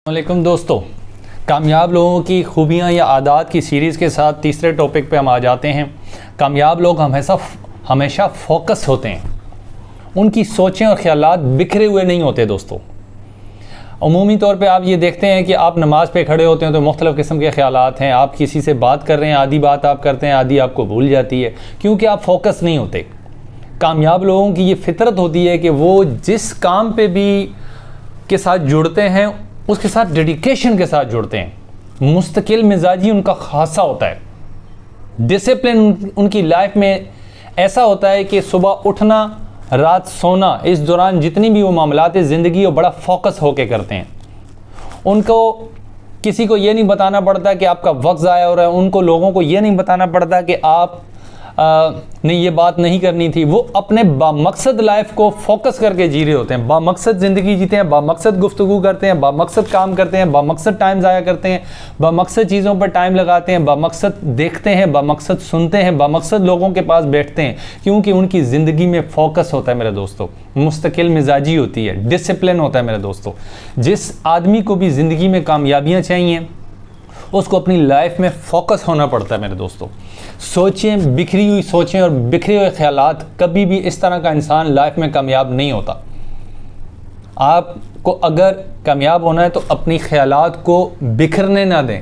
वालेकुम दोस्तों, कामयाब लोगों की खूबियाँ या आदात की सीरीज़ के साथ तीसरे टॉपिक पे हम आ जाते हैं। कामयाब लोग हमेशा फोकस होते हैं, उनकी सोचें और ख्यालात बिखरे हुए नहीं होते। दोस्तों, अमूमी तौर पे आप ये देखते हैं कि आप नमाज़ पे खड़े होते हैं तो मुख्तलिफ़ किस्म के ख्यालात हैं। आप किसी से बात कर रहे हैं, आधी बात आप करते हैं, आधी आपको भूल जाती है, क्योंकि आप फोकस नहीं होते। कामयाब लोगों की ये फितरत होती है कि वो जिस काम पे भी के साथ जुड़ते हैं उसके साथ डेडिकेशन के साथ जुड़ते हैं। मुस्तकिल मिजाजी उनका खासा होता है। डिसिप्लिन उनकी लाइफ में ऐसा होता है कि सुबह उठना, रात सोना, इस दौरान जितनी भी वो मामलात ज़िंदगी वो बड़ा फोकस होके करते हैं। उनको किसी को ये नहीं बताना पड़ता कि आपका वक्त ज़ाया हो रहा है, उनको लोगों को ये नहीं बताना पड़ता कि आप नहीं ये बात नहीं करनी थी। वो अपने बामकसद लाइफ को फोकस करके जी रहे होते हैं, बामकसद ज़िंदगी जीते हैं, बामकसद गुफ्तगू करते हैं, बामकसद काम करते हैं, बामकसद टाइम ज़ाया करते हैं, बामकसद चीज़ों पर टाइम लगाते हैं, बामकसद देखते हैं, बामकसद सुनते हैं, बामकसद लोगों के पास बैठते हैं, क्योंकि उनकी ज़िंदगी में फ़ोकस होता है मेरे दोस्तों। मुस्तकिल मिजाजी होती है, डिसिप्लिन होता है मेरे दोस्तों। जिस आदमी को भी ज़िंदगी में कामयाबियाँ चाहिए उसको अपनी लाइफ में फ़ोकस होना पड़ता है मेरे दोस्तों। सोचें, बिखरी हुई सोचें और बिखरे हुए ख्यालात, कभी भी इस तरह का इंसान लाइफ में कामयाब नहीं होता। आपको अगर कामयाब होना है तो अपनी ख्यालात को बिखरने ना दें।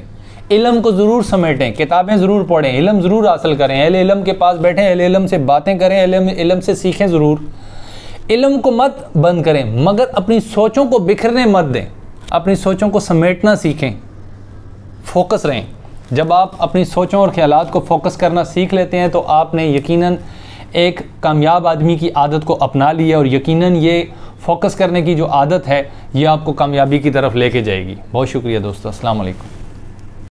इल्म को ज़रूर समेटें, किताबें ज़रूर पढ़ें, इल्म ज़रूर हासिल करें, अहले इल्म के पास बैठें, अहले इल्म से बातें करें, अहले इल्म से सीखें ज़रूर। इल्म को मत बंद करें, मगर अपनी सोचों को बिखरने मत दें। अपनी सोचों को समेटना सीखें, फोकस रहें। जब आप अपनी सोचों और ख्यालात को फोकस करना सीख लेते हैं तो आपने यकीनन एक कामयाब आदमी की आदत को अपना लिया, और यकीनन ये फोकस करने की जो आदत है ये आपको कामयाबी की तरफ लेके जाएगी। बहुत शुक्रिया दोस्तों, अस्सलाम वालेकुम।